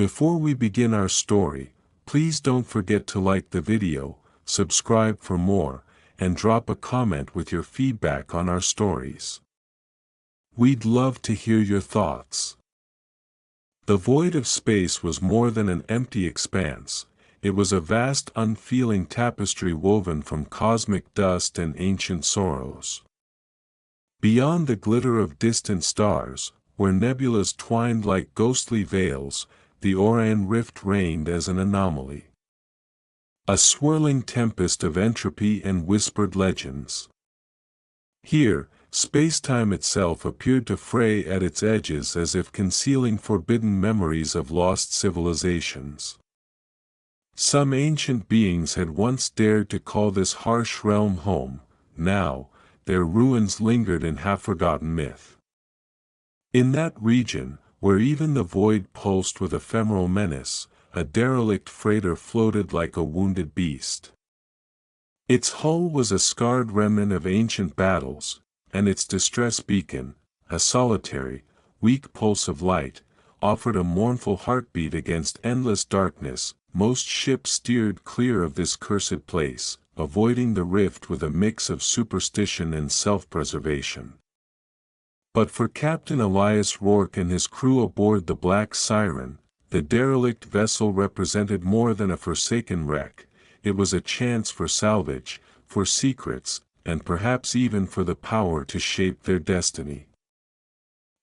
Before we begin our story, please don't forget to like the video, subscribe for more, and drop a comment with your feedback on our stories. We'd love to hear your thoughts. The void of space was more than an empty expanse. It was a vast unfeeling tapestry woven from cosmic dust and ancient sorrows. Beyond the glitter of distant stars, where nebulas twined like ghostly veils, the Orion Rift reigned as an anomaly. A swirling tempest of entropy and whispered legends. Here, space-time itself appeared to fray at its edges as if concealing forbidden memories of lost civilizations. Some ancient beings had once dared to call this harsh realm home. Now, their ruins lingered in half-forgotten myth. In that region, where even the void pulsed with ephemeral menace, a derelict freighter floated like a wounded beast. Its hull was a scarred remnant of ancient battles, and its distress beacon, a solitary, weak pulse of light, offered a mournful heartbeat against endless darkness. Most ships steered clear of this cursed place, avoiding the rift with a mix of superstition and self-preservation. But for Captain Elias Rourke and his crew aboard the Black Siren, the derelict vessel represented more than a forsaken wreck. It was a chance for salvage, for secrets, and perhaps even for the power to shape their destiny.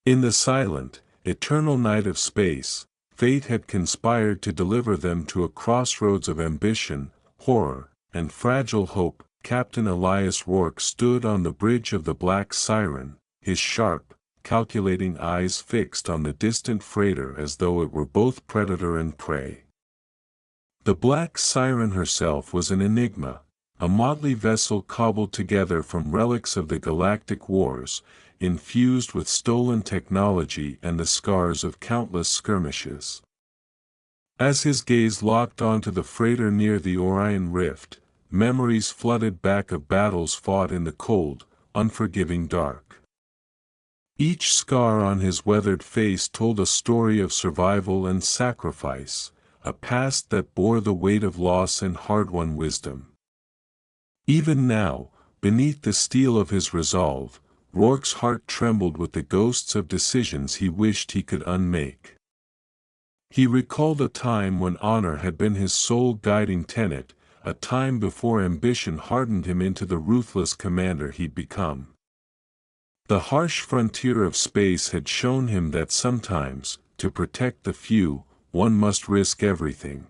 In the silent, eternal night of space, fate had conspired to deliver them to a crossroads of ambition, horror, and fragile hope. Captain Elias Rourke stood on the bridge of the Black Siren, his sharp, calculating eyes fixed on the distant freighter as though it were both predator and prey. The Black Siren herself was an enigma, a motley vessel cobbled together from relics of the Galactic Wars, infused with stolen technology and the scars of countless skirmishes. As his gaze locked onto the freighter near the Orion Rift, memories flooded back of battles fought in the cold, unforgiving dark. Each scar on his weathered face told a story of survival and sacrifice, a past that bore the weight of loss and hard-won wisdom. Even now, beneath the steel of his resolve, Rourke's heart trembled with the ghosts of decisions he wished he could unmake. He recalled a time when honor had been his sole guiding tenet, a time before ambition hardened him into the ruthless commander he'd become. The harsh frontier of space had shown him that sometimes, to protect the few, one must risk everything.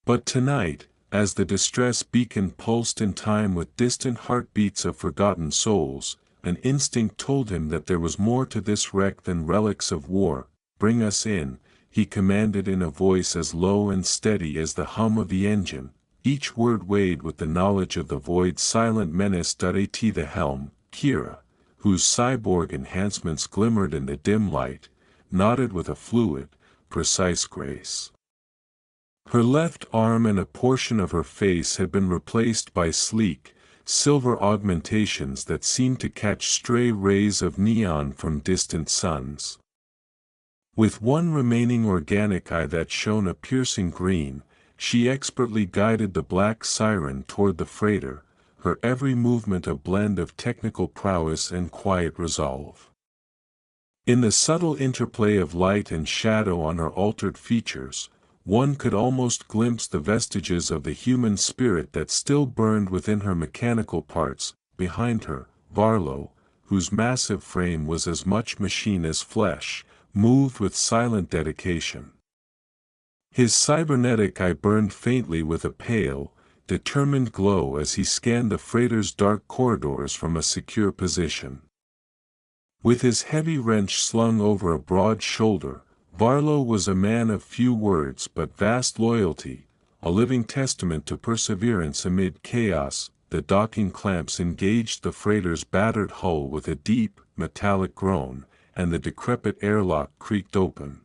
But tonight, as the distress beacon pulsed in time with distant heartbeats of forgotten souls, an instinct told him that there was more to this wreck than relics of war. "Bring us in," he commanded in a voice as low and steady as the hum of the engine, each word weighed with the knowledge of the void's silent menace. At the helm, Kira, whose cyborg enhancements glimmered in the dim light, nodded with a fluid, precise grace. Her left arm and a portion of her face had been replaced by sleek, silver augmentations that seemed to catch stray rays of neon from distant suns. With one remaining organic eye that shone a piercing green, she expertly guided the Black Siren toward the freighter, her every movement a blend of technical prowess and quiet resolve. In the subtle interplay of light and shadow on her altered features, one could almost glimpse the vestiges of the human spirit that still burned within her mechanical parts. Behind her, Varlo, whose massive frame was as much machine as flesh, moved with silent dedication. His cybernetic eye burned faintly with a pale, determined glow as he scanned the freighter's dark corridors from a secure position. With his heavy wrench slung over a broad shoulder, Varlo was a man of few words but vast loyalty, a living testament to perseverance amid chaos. The docking clamps engaged the freighter's battered hull with a deep, metallic groan, and the decrepit airlock creaked open.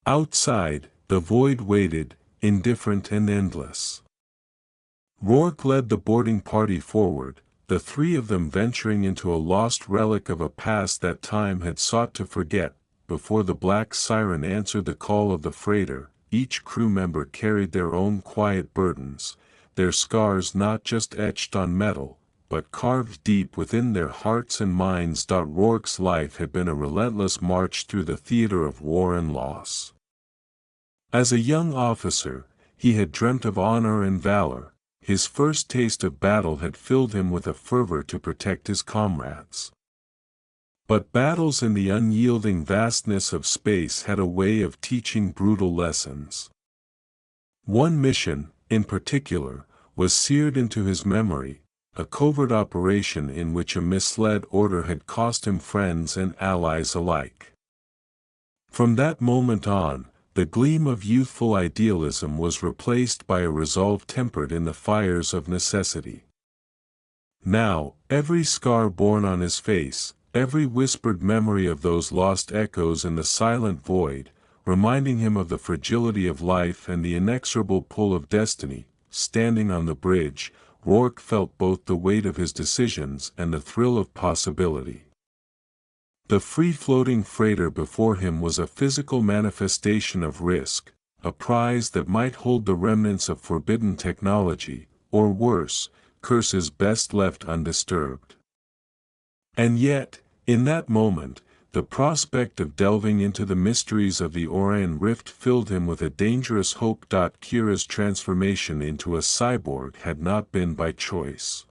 Outside, the void waited, indifferent and endless. Rourke led the boarding party forward, the three of them venturing into a lost relic of a past that time had sought to forget. before the black siren answered the call of the freighter, each crew member carried their own quiet burdens, their scars not just etched on metal, but carved deep within their hearts and minds. Rourke's life had been a relentless march through the theater of war and loss. As a young officer, he had dreamt of honor and valor. His first taste of battle had filled him with a fervor to protect his comrades. But battles in the unyielding vastness of space had a way of teaching brutal lessons. One mission, in particular, was seared into his memory, a covert operation in which a misled order had cost him friends and allies alike. From that moment on, the gleam of youthful idealism was replaced by a resolve tempered in the fires of necessity. Now, every scar born on his face, every whispered memory of those lost echoes in the silent void, reminding him of the fragility of life and the inexorable pull of destiny, standing on the bridge, Rourke felt both the weight of his decisions and the thrill of possibility. The free-floating freighter before him was a physical manifestation of risk, a prize that might hold the remnants of forbidden technology, or worse, curses best left undisturbed. And yet, in that moment, the prospect of delving into the mysteries of the Orion Rift filled him with a dangerous hope. Kira's transformation into a cyborg had not been by choice.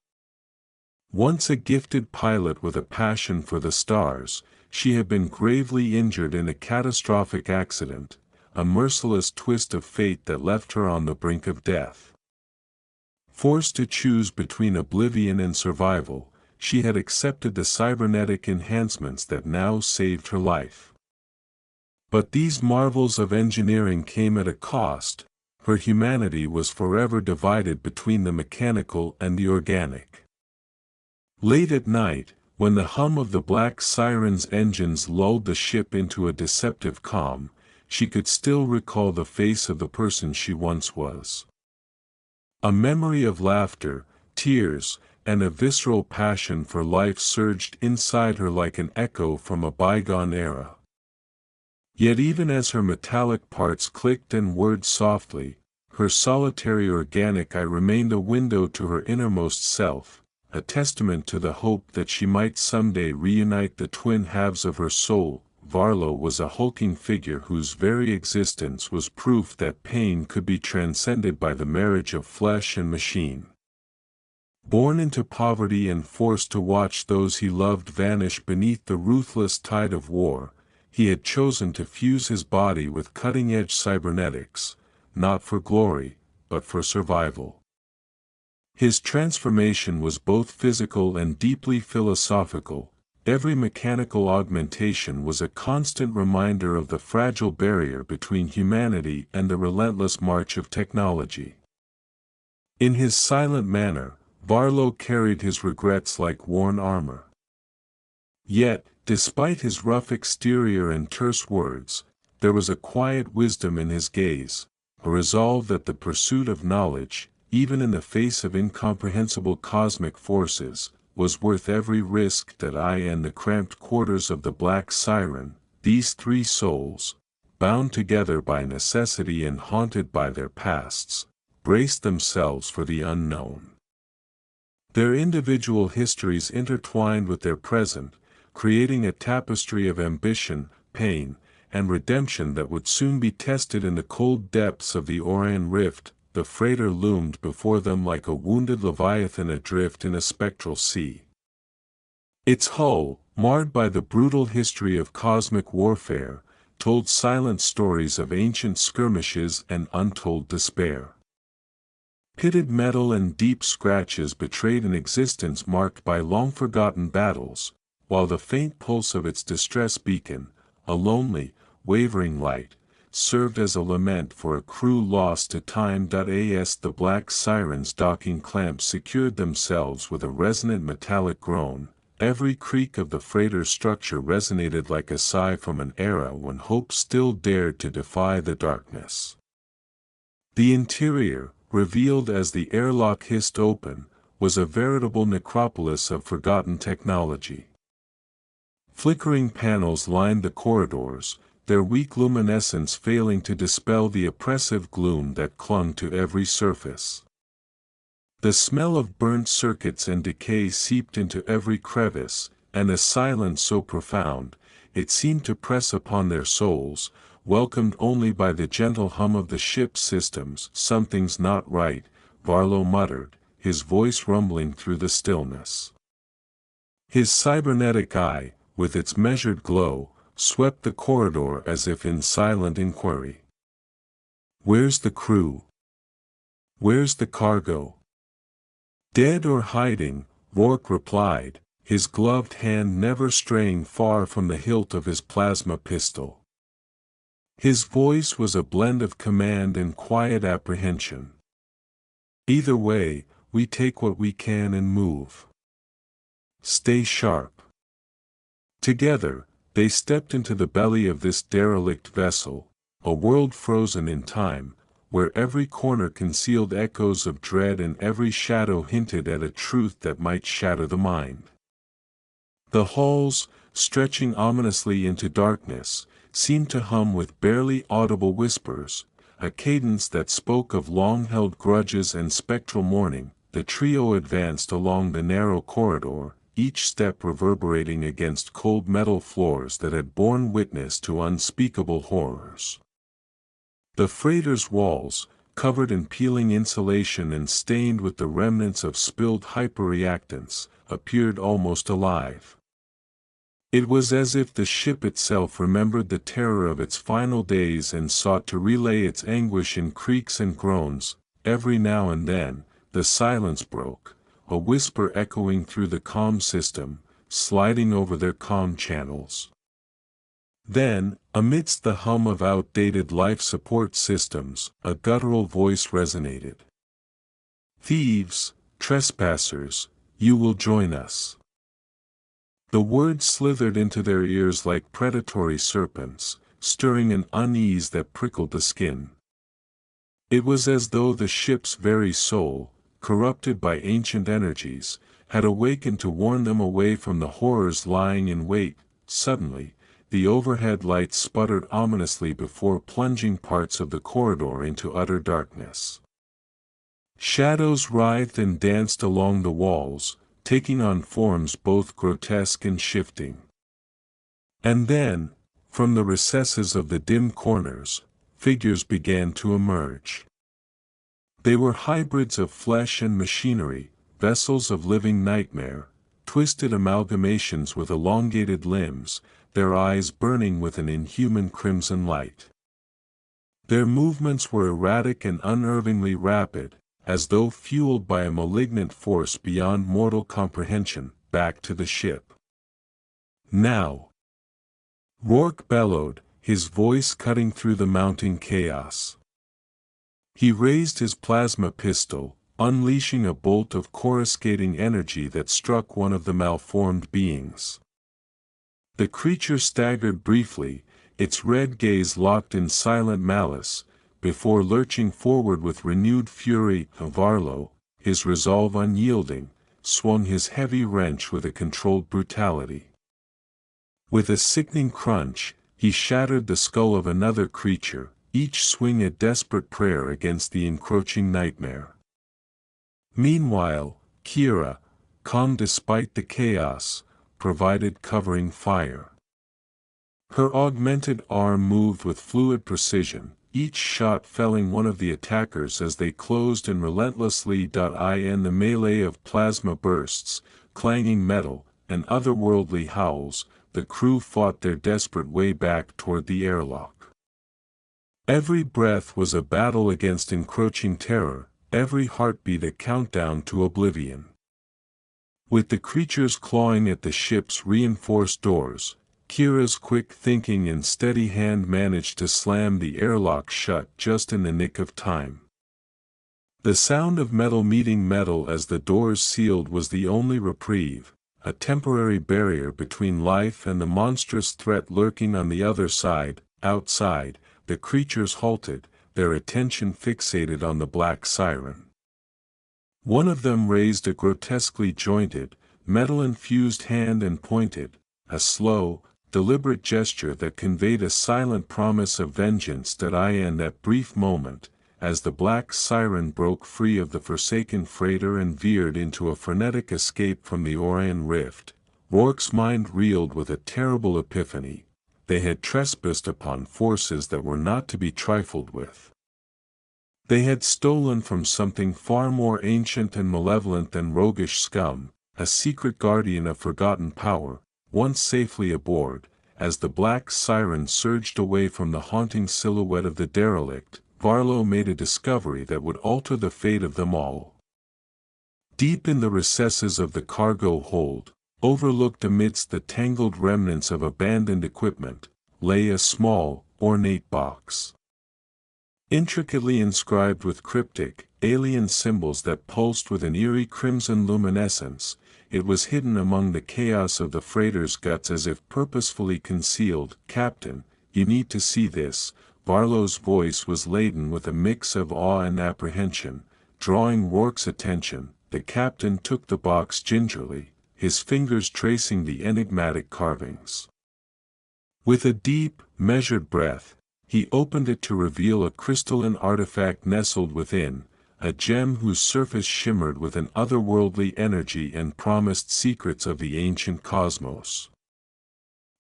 Once a gifted pilot with a passion for the stars, she had been gravely injured in a catastrophic accident, a merciless twist of fate that left her on the brink of death. Forced to choose between oblivion and survival, she had accepted the cybernetic enhancements that now saved her life. But these marvels of engineering came at a cost. Her humanity was forever divided between the mechanical and the organic. Late at night, when the hum of the black siren's engines lulled the ship into a deceptive calm, she could still recall the face of the person she once was. A memory of laughter, tears, and a visceral passion for life surged inside her like an echo from a bygone era. Yet even as her metallic parts clicked and whirred softly, her solitary organic eye remained a window to her innermost self, a testament to the hope that she might someday reunite the twin halves of her soul. Varlo was a hulking figure whose very existence was proof that pain could be transcended by the marriage of flesh and machine. Born into poverty and forced to watch those he loved vanish beneath the ruthless tide of war, he had chosen to fuse his body with cutting-edge cybernetics, not for glory, but for survival. His transformation was both physical and deeply philosophical. Every mechanical augmentation was a constant reminder of the fragile barrier between humanity and the relentless march of technology. In his silent manner, Varlo carried his regrets like worn armor. Yet, despite his rough exterior and terse words, there was a quiet wisdom in his gaze, a resolve that the pursuit of knowledge, even in the face of incomprehensible cosmic forces, was worth every risk. In the cramped quarters of the Black Siren, these three souls, bound together by necessity and haunted by their pasts, braced themselves for the unknown. Their individual histories intertwined with their present, creating a tapestry of ambition, pain, and redemption that would soon be tested in the cold depths of the Orion Rift. The freighter loomed before them like a wounded leviathan adrift in a spectral sea. Its hull, marred by the brutal history of cosmic warfare, told silent stories of ancient skirmishes and untold despair. Pitted metal and deep scratches betrayed an existence marked by long-forgotten battles, while the faint pulse of its distress beacon, a lonely, wavering light, served as a lament for a crew lost to time. As the Black Siren's docking clamps secured themselves with a resonant metallic groan, every creak of the freighter's structure resonated like a sigh from an era when hope still dared to defy the darkness. The interior, revealed as the airlock hissed open, was a veritable necropolis of forgotten technology. Flickering panels lined the corridors, their weak luminescence failing to dispel the oppressive gloom that clung to every surface. The smell of burnt circuits and decay seeped into every crevice, and a silence so profound, it seemed to press upon their souls, welcomed only by the gentle hum of the ship's systems. "Something's not right," Varlo muttered, his voice rumbling through the stillness. His cybernetic eye, with its measured glow, swept the corridor as if in silent inquiry. "Where's the crew? Where's the cargo?" "Dead or hiding," Rourke replied, his gloved hand never straying far from the hilt of his plasma pistol. His voice was a blend of command and quiet apprehension. "Either way, we take what we can and move. Stay sharp." Together, they stepped into the belly of this derelict vessel, a world frozen in time, where every corner concealed echoes of dread and every shadow hinted at a truth that might shatter the mind. The halls, stretching ominously into darkness, seemed to hum with barely audible whispers, a cadence that spoke of long-held grudges and spectral mourning. The trio advanced along the narrow corridor, each step reverberating against cold metal floors that had borne witness to unspeakable horrors. The freighter's walls, covered in peeling insulation and stained with the remnants of spilled hyperreactants, appeared almost alive. It was as if the ship itself remembered the terror of its final days and sought to relay its anguish in creaks and groans. Every now and then, the silence broke, a whisper echoing through the comm system, sliding over their comm channels. Then, amidst the hum of outdated life support systems, a guttural voice resonated. "Thieves, trespassers, you will join us." The words slithered into their ears like predatory serpents, stirring an unease that prickled the skin. It was as though the ship's very soul, corrupted by ancient energies, had awakened to warn them away from the horrors lying in wait. Suddenly, the overhead lights sputtered ominously before plunging parts of the corridor into utter darkness. Shadows writhed and danced along the walls, taking on forms both grotesque and shifting. And then, from the recesses of the dim corners, figures began to emerge. They were hybrids of flesh and machinery, vessels of living nightmare, twisted amalgamations with elongated limbs, their eyes burning with an inhuman crimson light. Their movements were erratic and unnervingly rapid, as though fueled by a malignant force beyond mortal comprehension. "Back to the ship. Now!" Rourke bellowed, his voice cutting through the mounting chaos. He raised his plasma pistol, unleashing a bolt of coruscating energy that struck one of the malformed beings. The creature staggered briefly, its red gaze locked in silent malice, before lurching forward with renewed fury. Varlo, his resolve unyielding, swung his heavy wrench with a controlled brutality. With a sickening crunch, he shattered the skull of another creature, each swing a desperate prayer against the encroaching nightmare. Meanwhile, Kira, calm despite the chaos, provided covering fire. Her augmented arm moved with fluid precision, each shot felling one of the attackers as they closed in relentlessly. In the melee of plasma bursts, clanging metal, and otherworldly howls, the crew fought their desperate way back toward the airlock. Every breath was a battle against encroaching terror, every heartbeat a countdown to oblivion. With the creatures clawing at the ship's reinforced doors, Kira's quick thinking and steady hand managed to slam the airlock shut just in the nick of time. The sound of metal meeting metal as the doors sealed was the only reprieve, a temporary barrier between life and the monstrous threat lurking on the other side. Outside, the creatures halted, their attention fixated on the black siren. One of them raised a grotesquely jointed, metal-infused hand and pointed, a slow, deliberate gesture that conveyed a silent promise of vengeance. In that brief moment, as the black siren broke free of the forsaken freighter and veered into a frenetic escape from the Orion Rift, Rourke's mind reeled with a terrible epiphany. They had trespassed upon forces that were not to be trifled with. They had stolen from something far more ancient and malevolent than roguish scum, a secret guardian of forgotten power. Once safely aboard, as the black siren surged away from the haunting silhouette of the derelict, Barlow made a discovery that would alter the fate of them all. Deep in the recesses of the cargo hold, overlooked amidst the tangled remnants of abandoned equipment, lay a small, ornate box. Intricately inscribed with cryptic, alien symbols that pulsed with an eerie crimson luminescence, it was hidden among the chaos of the freighter's guts as if purposefully concealed. "Captain, you need to see this." Barlow's voice was laden with a mix of awe and apprehension, drawing Rourke's attention. The captain took the box gingerly, his fingers tracing the enigmatic carvings. With a deep, measured breath, he opened it to reveal a crystalline artifact nestled within, a gem whose surface shimmered with an otherworldly energy and promised secrets of the ancient cosmos.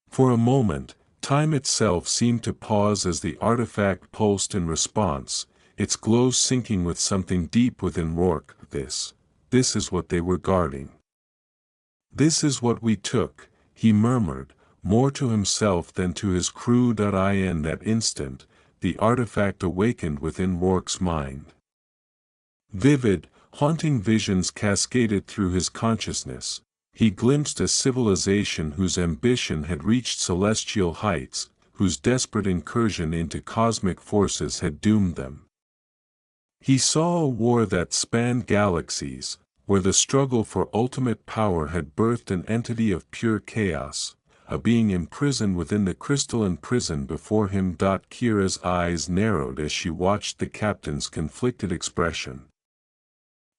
For a moment, time itself seemed to pause as the artifact pulsed in response, its glow sinking with something deep within Rourke. This is what they were guarding. "This is what we took," he murmured, more to himself than to his crew. In that instant, the artifact awakened within Rourke's mind. Vivid, haunting visions cascaded through his consciousness. He glimpsed a civilization whose ambition had reached celestial heights, whose desperate incursion into cosmic forces had doomed them. He saw a war that spanned galaxies, where the struggle for ultimate power had birthed an entity of pure chaos, a being imprisoned within the crystalline prison before him. Kira's eyes narrowed as she watched the captain's conflicted expression.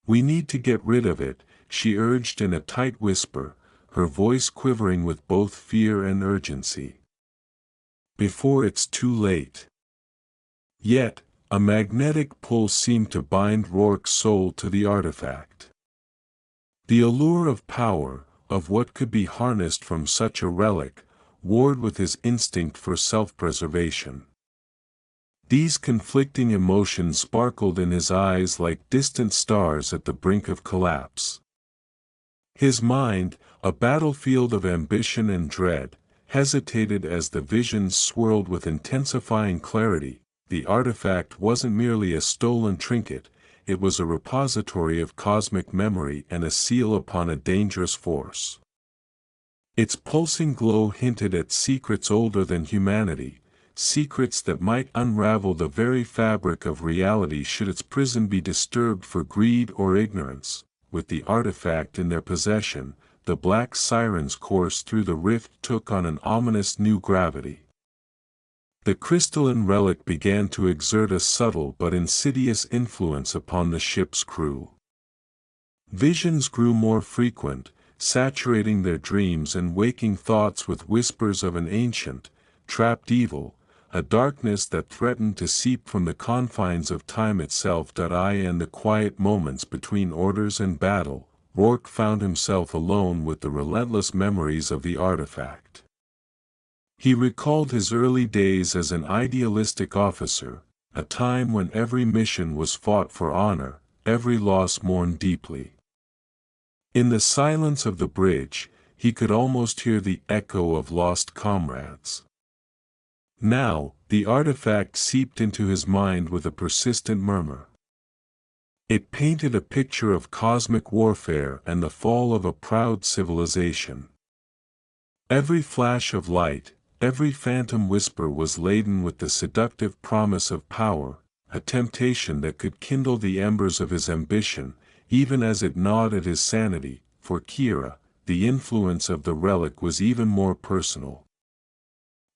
"We need to get rid of it," she urged in a tight whisper, her voice quivering with both fear and urgency. "Before it's too late." Yet, a magnetic pull seemed to bind Rourke's soul to the artifact. The allure of power, of what could be harnessed from such a relic, warred with his instinct for self-preservation. These conflicting emotions sparkled in his eyes like distant stars at the brink of collapse. His mind, a battlefield of ambition and dread, hesitated as the visions swirled with intensifying clarity. The artifact wasn't merely a stolen trinket, it was a repository of cosmic memory and a seal upon a dangerous force. Its pulsing glow hinted at secrets older than humanity, secrets that might unravel the very fabric of reality should its prison be disturbed for greed or ignorance. With the artifact in their possession, the black siren's course through the rift took on an ominous new gravity. The crystalline relic began to exert a subtle but insidious influence upon the ship's crew. Visions grew more frequent, saturating their dreams and waking thoughts with whispers of an ancient, trapped evil, a darkness that threatened to seep from the confines of time itself. In the quiet moments between orders and battle, Rourke found himself alone with the relentless memories of the artifact. He recalled his early days as an idealistic officer, a time when every mission was fought for honor, every loss mourned deeply. In the silence of the bridge, he could almost hear the echo of lost comrades. Now, the artifact seeped into his mind with a persistent murmur. It painted a picture of cosmic warfare and the fall of a proud civilization. Every flash of light, every phantom whisper was laden with the seductive promise of power, a temptation that could kindle the embers of his ambition, even as it gnawed at his sanity. For Kira, the influence of the relic was even more personal.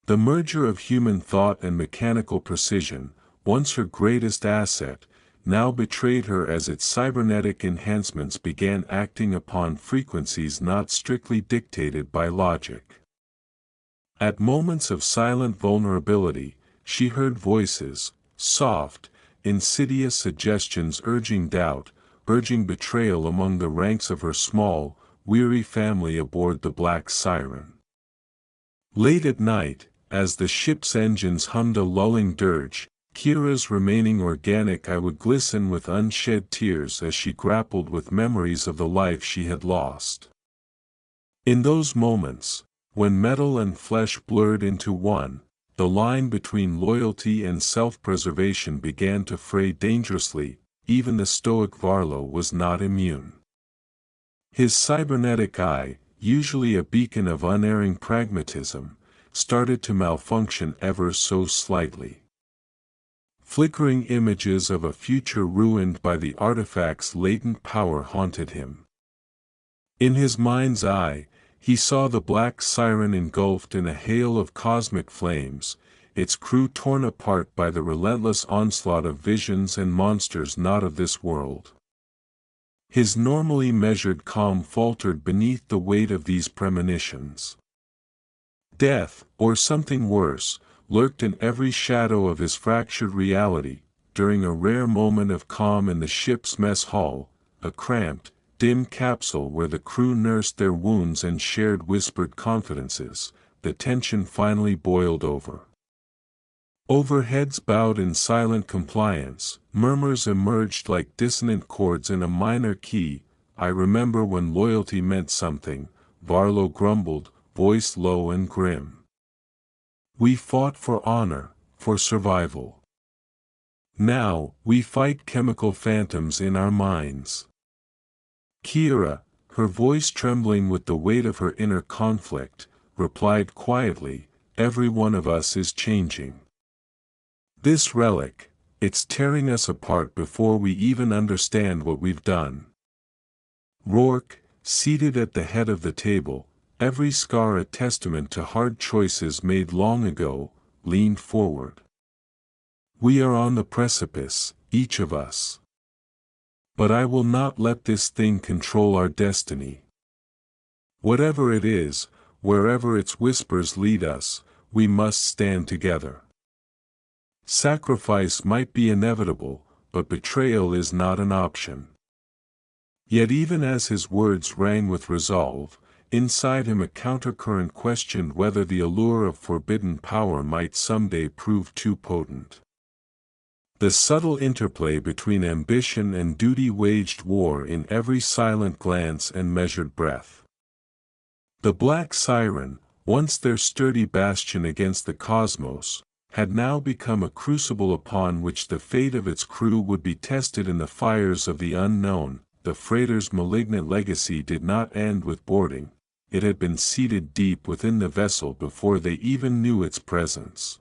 The merger of human thought and mechanical precision, once her greatest asset, now betrayed her as its cybernetic enhancements began acting upon frequencies not strictly dictated by logic. At moments of silent vulnerability, she heard voices, soft, insidious suggestions urging doubt, urging betrayal among the ranks of her small, weary family aboard the Black Siren. Late at night, as the ship's engines hummed a lulling dirge, Kira's remaining organic eye would glisten with unshed tears as she grappled with memories of the life she had lost. In those moments, when metal and flesh blurred into one, the line between loyalty and self-preservation began to fray dangerously. Even the stoic Varlo was not immune. His cybernetic eye, usually a beacon of unerring pragmatism, started to malfunction ever so slightly. Flickering images of a future ruined by the artifact's latent power haunted him. In his mind's eye, he saw the Black Siren engulfed in a hail of cosmic flames, its crew torn apart by the relentless onslaught of visions and monsters not of this world. His normally measured calm faltered beneath the weight of these premonitions. Death, or something worse, lurked in every shadow of his fractured reality. During a rare moment of calm in the ship's mess hall, a cramped, dim capsule where the crew nursed their wounds and shared whispered confidences, the tension finally boiled over. Over heads bowed in silent compliance, murmurs emerged like dissonant chords in a minor key. "I remember when loyalty meant something," Varlo grumbled, voice low and grim. "We fought for honor, for survival. Now, we fight chemical phantoms in our minds." Kira, her voice trembling with the weight of her inner conflict, replied quietly, "Every one of us is changing. This relic, it's tearing us apart before we even understand what we've done." Rourke, seated at the head of the table, every scar a testament to hard choices made long ago, leaned forward. "We are on the precipice, each of us. But I will not let this thing control our destiny. Whatever it is, wherever its whispers lead us, we must stand together. Sacrifice might be inevitable, but betrayal is not an option." Yet even as his words rang with resolve, inside him a countercurrent questioned whether the allure of forbidden power might someday prove too potent. The subtle interplay between ambition and duty waged war in every silent glance and measured breath. The Black Siren, once their sturdy bastion against the cosmos, had now become a crucible upon which the fate of its crew would be tested in the fires of the unknown. The freighter's malignant legacy did not end with boarding. It had been seated deep within the vessel before they even knew its presence.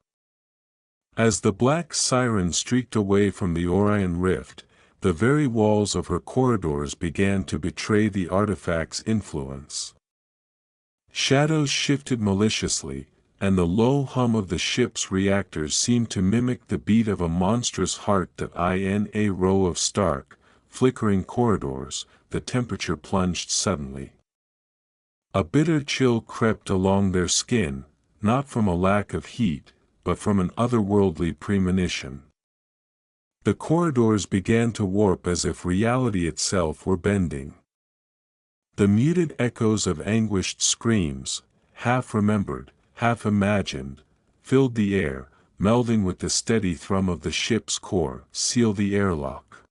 As the Black Siren streaked away from the Orion Rift, the very walls of her corridors began to betray the artifact's influence. Shadows shifted maliciously, and the low hum of the ship's reactors seemed to mimic the beat of a monstrous heart. In a row of stark, flickering corridors, the temperature plunged suddenly. A bitter chill crept along their skin, not from a lack of heat, but from an otherworldly premonition. The corridors began to warp as if reality itself were bending. The muted echoes of anguished screams, half remembered, half imagined, filled the air, melding with the steady thrum of the ship's core. "Seal the airlock."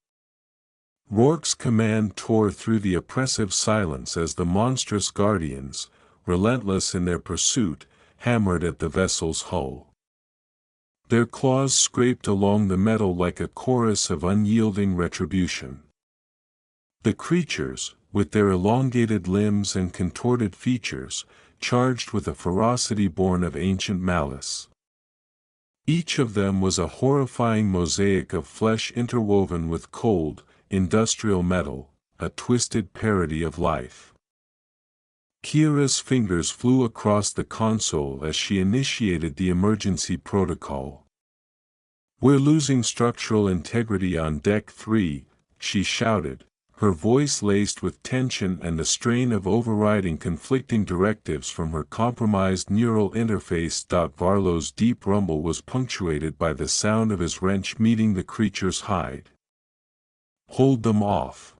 Rourke's command tore through the oppressive silence as the monstrous guardians, relentless in their pursuit, hammered at the vessel's hull. Their claws scraped along the metal like a chorus of unyielding retribution. The creatures, with their elongated limbs and contorted features, charged with a ferocity born of ancient malice. Each of them was a horrifying mosaic of flesh interwoven with cold, industrial metal, a twisted parody of life. Kira's fingers flew across the console as she initiated the emergency protocol. "We're losing structural integrity on Deck 3, she shouted, her voice laced with tension and the strain of overriding conflicting directives from her compromised neural interface. Varlo's deep rumble was punctuated by the sound of his wrench meeting the creature's hide. "Hold them off.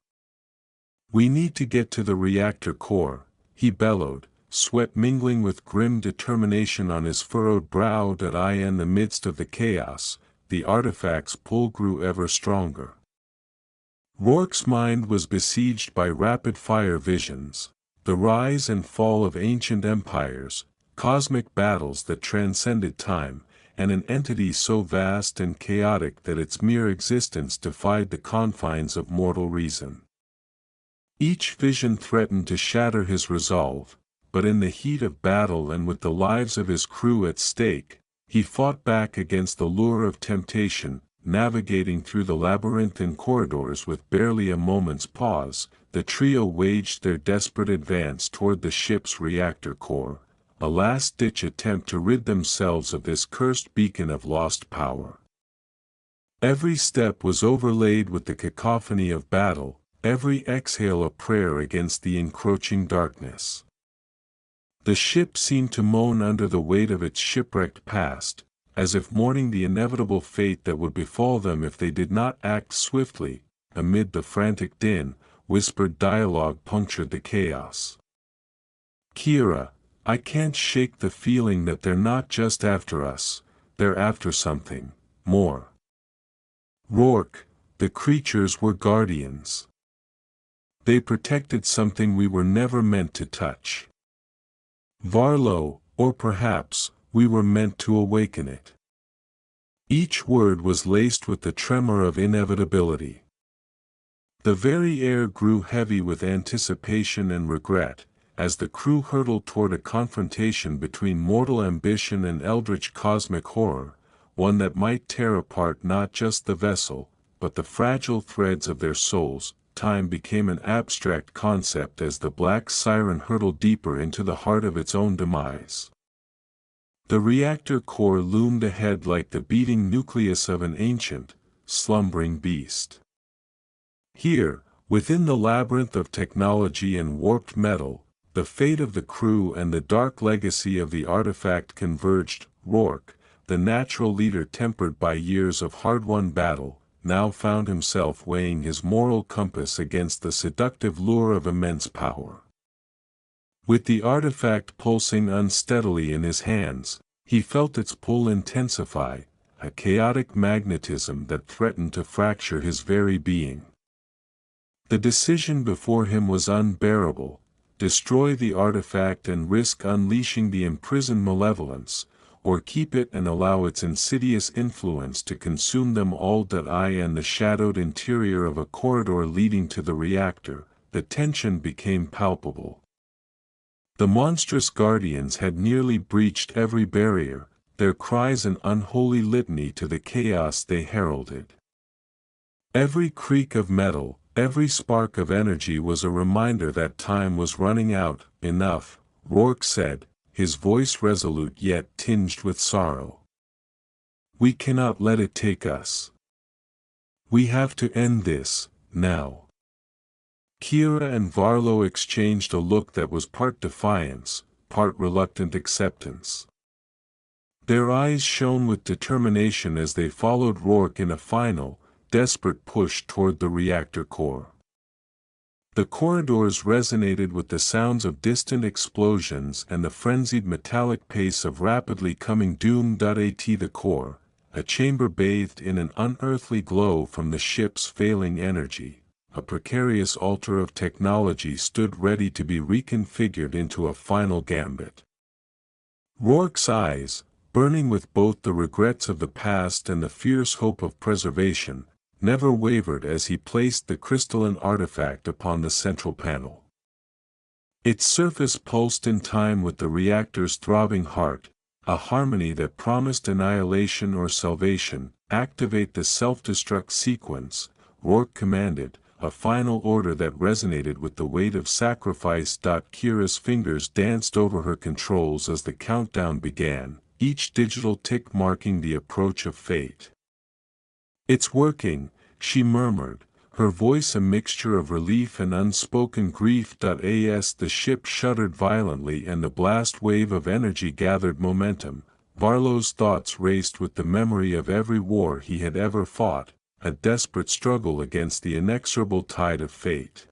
We need to get to the reactor core," he bellowed, sweat mingling with grim determination on his furrowed brow. In the midst of the chaos, the artifact's pull grew ever stronger. Rourke's mind was besieged by rapid-fire visions, the rise and fall of ancient empires, cosmic battles that transcended time, and an entity so vast and chaotic that its mere existence defied the confines of mortal reason. Each vision threatened to shatter his resolve, but in the heat of battle and with the lives of his crew at stake, he fought back against the lure of temptation. Navigating through the labyrinthine corridors with barely a moment's pause, the trio waged their desperate advance toward the ship's reactor core, a last-ditch attempt to rid themselves of this cursed beacon of lost power. Every step was overlaid with the cacophony of battle, every exhale a prayer against the encroaching darkness. The ship seemed to moan under the weight of its shipwrecked past, as if mourning the inevitable fate that would befall them if they did not act swiftly. Amid the frantic din, whispered dialogue punctured the chaos. "Kira, I can't shake the feeling that they're not just after us, they're after something more. Rourke, the creatures were guardians. They protected something we were never meant to touch. Varlo, or perhaps, we were meant to awaken it." Each word was laced with the tremor of inevitability. The very air grew heavy with anticipation and regret, as the crew hurtled toward a confrontation between mortal ambition and eldritch cosmic horror, one that might tear apart not just the vessel, but the fragile threads of their souls. Time became an abstract concept as the black siren hurtled deeper into the heart of its own demise. The reactor core loomed ahead like the beating nucleus of an ancient, slumbering beast. Here, within the labyrinth of technology and warped metal, the fate of the crew and the dark legacy of the artifact converged. Rourke, the natural leader tempered by years of hard-won battle, now found himself weighing his moral compass against the seductive lure of immense power. With the artifact pulsing unsteadily in his hands, he felt its pull intensify, a chaotic magnetism that threatened to fracture his very being. The decision before him was unbearable: destroy the artifact and risk unleashing the imprisoned malevolence, or keep it and allow its insidious influence to consume them all. In the shadowed interior of a corridor leading to the reactor, the tension became palpable. The monstrous guardians had nearly breached every barrier, their cries an unholy litany to the chaos they heralded. Every creak of metal, every spark of energy was a reminder that time was running out. "Enough," Rourke said, his voice resolute yet tinged with sorrow. "We cannot let it take us. We have to end this, now." Kira and Varlo exchanged a look that was part defiance, part reluctant acceptance. Their eyes shone with determination as they followed Rourke in a final, desperate push toward the reactor core. The corridors resonated with the sounds of distant explosions and the frenzied metallic pace of rapidly coming doom. At the core, a chamber bathed in an unearthly glow from the ship's failing energy, a precarious altar of technology stood ready to be reconfigured into a final gambit. Rourke's eyes, burning with both the regrets of the past and the fierce hope of preservation, never wavered as he placed the crystalline artifact upon the central panel. Its surface pulsed in time with the reactor's throbbing heart, a harmony that promised annihilation or salvation. "Activate the self-destruct sequence," Rourke commanded, a final order that resonated with the weight of sacrifice. Kira's fingers danced over her controls as the countdown began, each digital tick marking the approach of fate. "It's working," she murmured, her voice a mixture of relief and unspoken grief. As the ship shuddered violently and the blast wave of energy gathered momentum, Barlow's thoughts raced with the memory of every war he had ever fought, a desperate struggle against the inexorable tide of fate.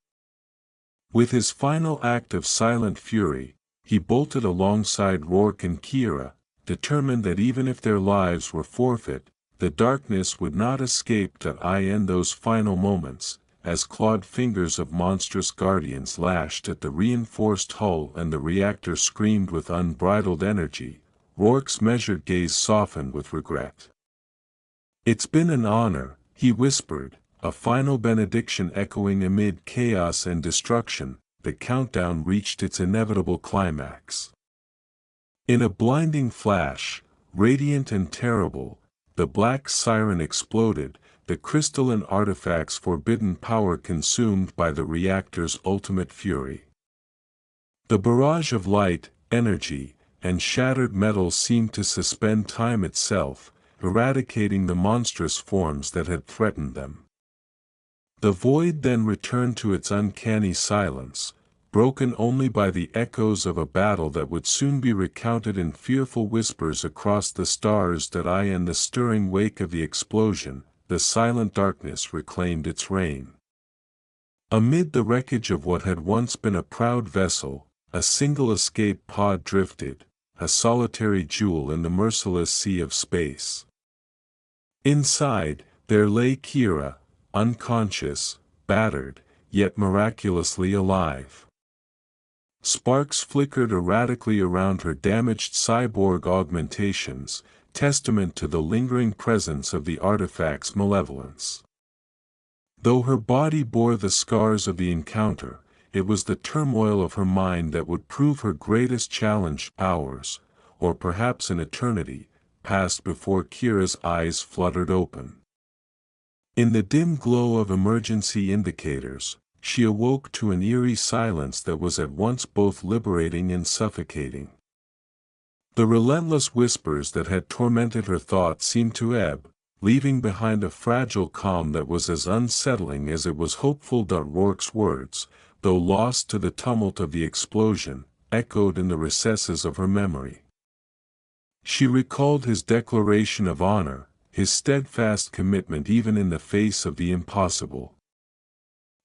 With his final act of silent fury, he bolted alongside Rourke and Kira, determined that even if their lives were forfeit, the darkness would not escape. In those final moments, as clawed fingers of monstrous guardians lashed at the reinforced hull and the reactor screamed with unbridled energy, Rourke's measured gaze softened with regret. "It's been an honor," he whispered, a final benediction echoing amid chaos and destruction. The countdown reached its inevitable climax. In a blinding flash, radiant and terrible, the black siren exploded, the crystalline artifact's forbidden power consumed by the reactor's ultimate fury. The barrage of light, energy, and shattered metal seemed to suspend time itself, eradicating the monstrous forms that had threatened them. The void then returned to its uncanny silence, broken only by the echoes of a battle that would soon be recounted in fearful whispers across the stars. In the stirring wake of the explosion, the silent darkness reclaimed its reign. Amid the wreckage of what had once been a proud vessel, a single escape pod drifted, a solitary jewel in the merciless sea of space. Inside, there lay Kira, unconscious, battered, yet miraculously alive. Sparks flickered erratically around her damaged cyborg augmentations, testament to the lingering presence of the artifact's malevolence. Though her body bore the scars of the encounter, it was the turmoil of her mind that would prove her greatest challenge. Hours, or perhaps an eternity, passed before Kira's eyes fluttered open. In the dim glow of emergency indicators, she awoke to an eerie silence that was at once both liberating and suffocating. The relentless whispers that had tormented her thoughts seemed to ebb, leaving behind a fragile calm that was as unsettling as it was hopeful. Rourke's words, though lost to the tumult of the explosion, echoed in the recesses of her memory. She recalled his declaration of honor, his steadfast commitment even in the face of the impossible.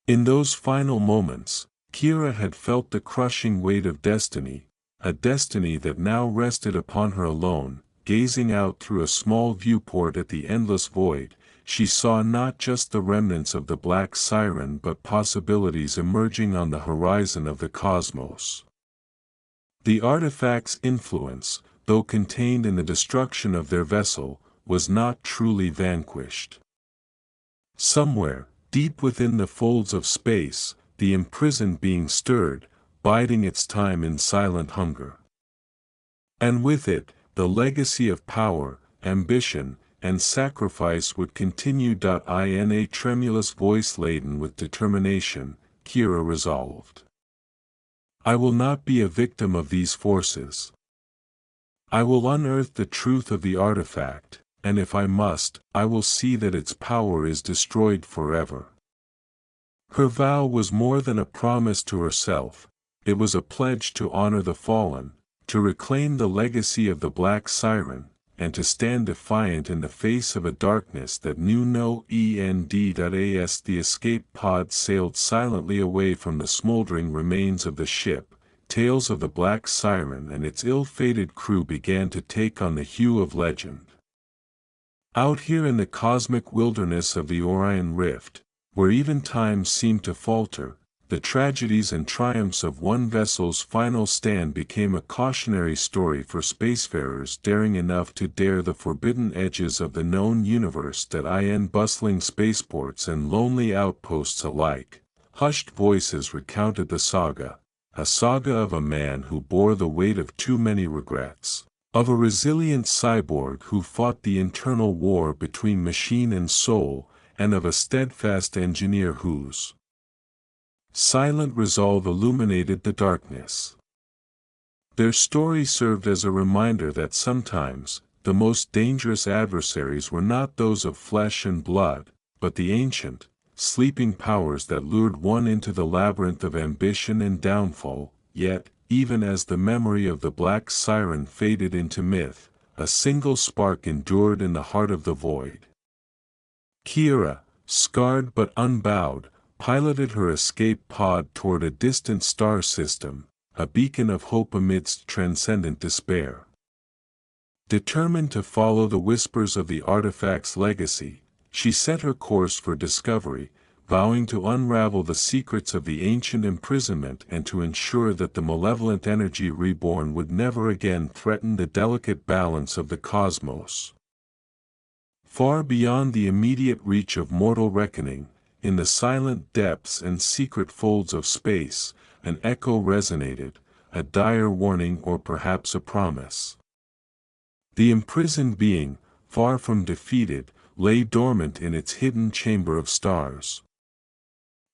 In those final moments, Kira had felt the crushing weight of destiny, a destiny that now rested upon her alone. Gazing out through a small viewport at the endless void, she saw not just the remnants of the black siren but possibilities emerging on the horizon of the cosmos. The artifact's influence, though contained in the destruction of their vessel, was not truly vanquished. Somewhere, deep within the folds of space, the imprisoned being stirred, biding its time in silent hunger. And with it, the legacy of power, ambition, and sacrifice would continue. In a tremulous voice laden with determination, Kira resolved. "I will not be a victim of these forces. I will unearth the truth of the artifact, and if I must, I will see that its power is destroyed forever." Her vow was more than a promise to herself, it was a pledge to honor the fallen, to reclaim the legacy of the Black Siren, and to stand defiant in the face of a darkness that knew no end. As the escape pod sailed silently away from the smoldering remains of the ship, tales of the Black Siren and its ill-fated crew began to take on the hue of legend. Out here in the cosmic wilderness of the Orion Rift, where even time seemed to falter, the tragedies and triumphs of one vessel's final stand became a cautionary story for spacefarers daring enough to dare the forbidden edges of the known universe. In bustling spaceports and lonely outposts alike, hushed voices recounted the saga, a saga of a man who bore the weight of too many regrets, of a resilient cyborg who fought the internal war between machine and soul, and of a steadfast engineer whose silent resolve illuminated the darkness. Their story served as a reminder that sometimes, the most dangerous adversaries were not those of flesh and blood, but the ancient, sleeping powers that lured one into the labyrinth of ambition and downfall. Yet, even as the memory of the black siren faded into myth, a single spark endured in the heart of the void. Kira, scarred but unbowed, piloted her escape pod toward a distant star system, a beacon of hope amidst transcendent despair. Determined to follow the whispers of the artifact's legacy, she set her course for discovery, vowing to unravel the secrets of the ancient imprisonment and to ensure that the malevolent energy reborn would never again threaten the delicate balance of the cosmos. Far beyond the immediate reach of mortal reckoning, in the silent depths and secret folds of space, an echo resonated, a dire warning or perhaps a promise. The imprisoned being, far from defeated, lay dormant in its hidden chamber of stars.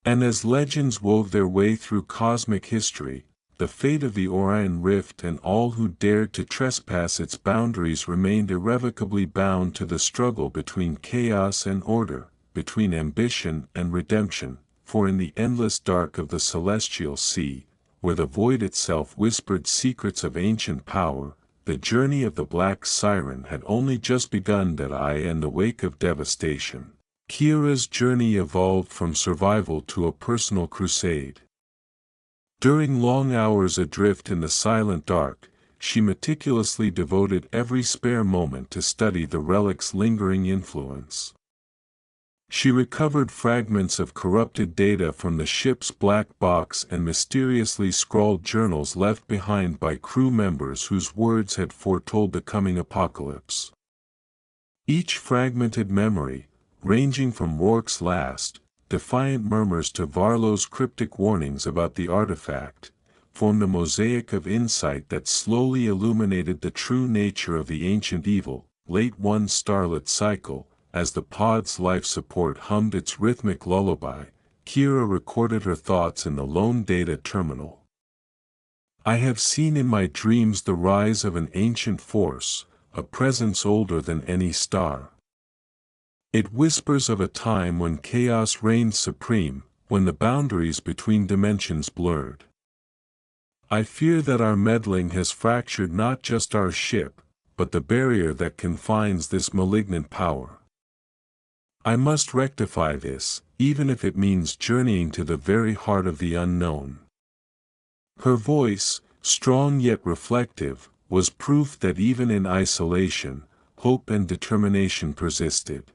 And as legends wove their way through cosmic history, the fate of the Orion Rift and all who dared to trespass its boundaries remained irrevocably bound to the struggle between chaos and order, between ambition and redemption, for in the endless dark of the celestial sea, where the void itself whispered secrets of ancient power, the journey of the black siren had only just begun. In the wake of devastation, Kira's journey evolved from survival to a personal crusade. During long hours adrift in the silent dark, she meticulously devoted every spare moment to study the relic's lingering influence. She recovered fragments of corrupted data from the ship's black box and mysteriously scrawled journals left behind by crew members whose words had foretold the coming apocalypse. Each fragmented memory, ranging from Rourke's last, defiant murmurs to Varlo's cryptic warnings about the artifact, formed a mosaic of insight that slowly illuminated the true nature of the ancient evil. Late one starlit cycle, as the pod's life support hummed its rhythmic lullaby, Kira recorded her thoughts in the lone data terminal. I have seen in my dreams the rise of an ancient force, a presence older than any star. It whispers of a time when chaos reigned supreme, when the boundaries between dimensions blurred. I fear that our meddling has fractured not just our ship, but the barrier that confines this malignant power. I must rectify this, even if it means journeying to the very heart of the unknown. Her voice, strong yet reflective, was proof that even in isolation, hope and determination persisted.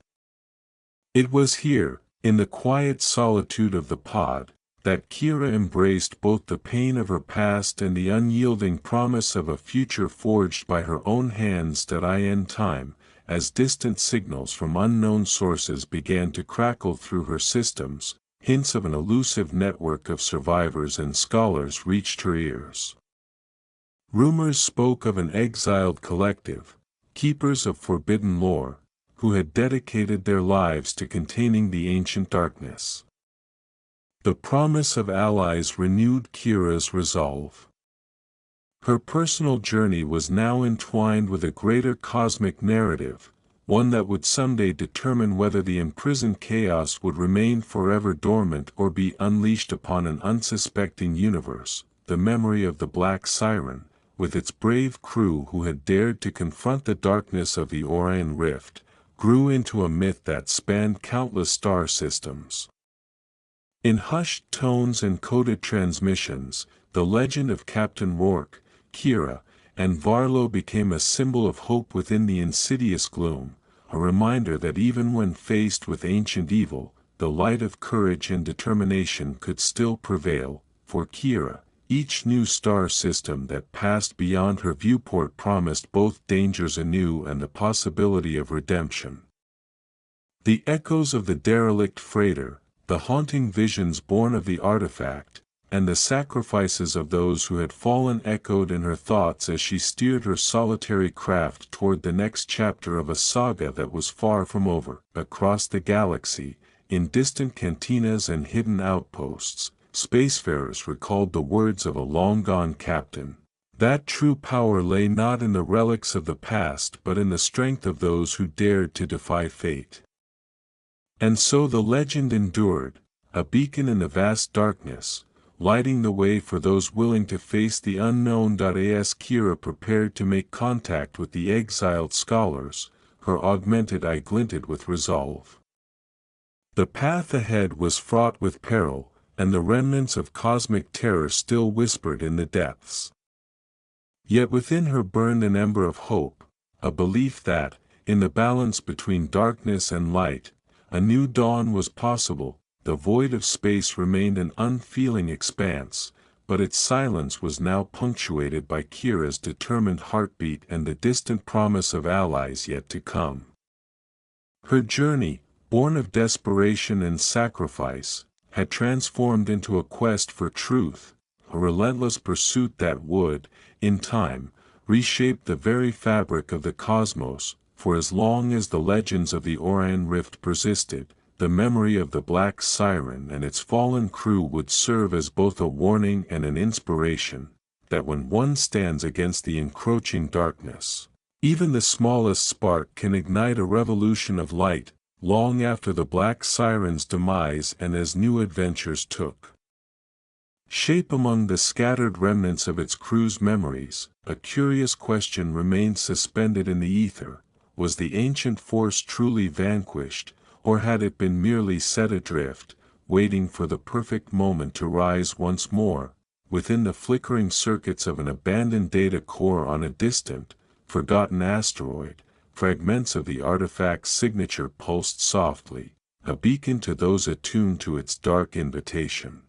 It was here, in the quiet solitude of the pod, that Kira embraced both the pain of her past and the unyielding promise of a future forged by her own hands. In time, as distant signals from unknown sources began to crackle through her systems, hints of an elusive network of survivors and scholars reached her ears. Rumors spoke of an exiled collective, keepers of forbidden lore, who had dedicated their lives to containing the ancient darkness. The promise of allies renewed Kira's resolve. Her personal journey was now entwined with a greater cosmic narrative, one that would someday determine whether the imprisoned chaos would remain forever dormant or be unleashed upon an unsuspecting universe. The memory of the Black Siren, with its brave crew who had dared to confront the darkness of the Orion Rift, grew into a myth that spanned countless star systems. In hushed tones and coded transmissions, the legend of Captain Rourke, Kira, and Varlo became a symbol of hope within the insidious gloom, a reminder that even when faced with ancient evil, the light of courage and determination could still prevail. For Kira, each new star system that passed beyond her viewport promised both dangers anew and the possibility of redemption. The echoes of the derelict freighter, the haunting visions born of the artifact, and the sacrifices of those who had fallen echoed in her thoughts as she steered her solitary craft toward the next chapter of a saga that was far from over. Across the galaxy, in distant cantinas and hidden outposts, spacefarers recalled the words of a long-gone captain, that true power lay not in the relics of the past but in the strength of those who dared to defy fate. And so the legend endured, a beacon in the vast darkness, lighting the way for those willing to face the unknown. As Kira prepared to make contact with the exiled scholars, her augmented eye glinted with resolve. The path ahead was fraught with peril, and the remnants of cosmic terror still whispered in the depths. Yet within her burned an ember of hope, a belief that, in the balance between darkness and light, a new dawn was possible. The void of space remained an unfeeling expanse, but its silence was now punctuated by Kira's determined heartbeat and the distant promise of allies yet to come. Her journey, born of desperation and sacrifice, had transformed into a quest for truth, a relentless pursuit that would, in time, reshape the very fabric of the cosmos. For as long as the legends of the Orion Rift persisted, the memory of the Black Siren and its fallen crew would serve as both a warning and an inspiration, that when one stands against the encroaching darkness, even the smallest spark can ignite a revolution of light. Long after the Black Siren's demise and as new adventures took shape among the scattered remnants of its crew's memories, a curious question remained suspended in the ether: was the ancient force truly vanquished, or had it been merely set adrift, waiting for the perfect moment to rise once more? Within the flickering circuits of an abandoned data core on a distant, forgotten asteroid, fragments of the artifact's signature pulsed softly, a beacon to those attuned to its dark invitation.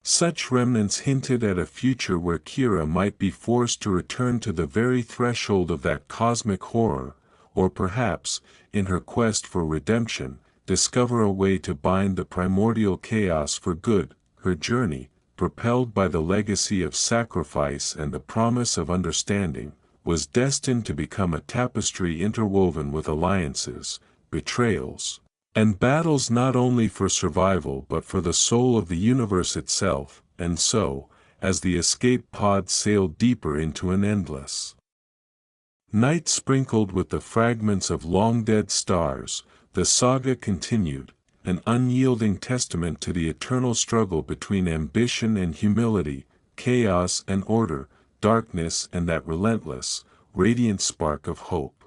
Such remnants hinted at a future where Kira might be forced to return to the very threshold of that cosmic horror, or perhaps, in her quest for redemption, discover a way to bind the primordial chaos for good. Her journey, propelled by the legacy of sacrifice and the promise of understanding, was destined to become a tapestry interwoven with alliances, betrayals, and battles not only for survival but for the soul of the universe itself. And so, as the escape pod sailed deeper into an endless night sprinkled with the fragments of long-dead stars, the saga continued, an unyielding testament to the eternal struggle between ambition and humility, chaos and order, darkness and that relentless, radiant spark of hope.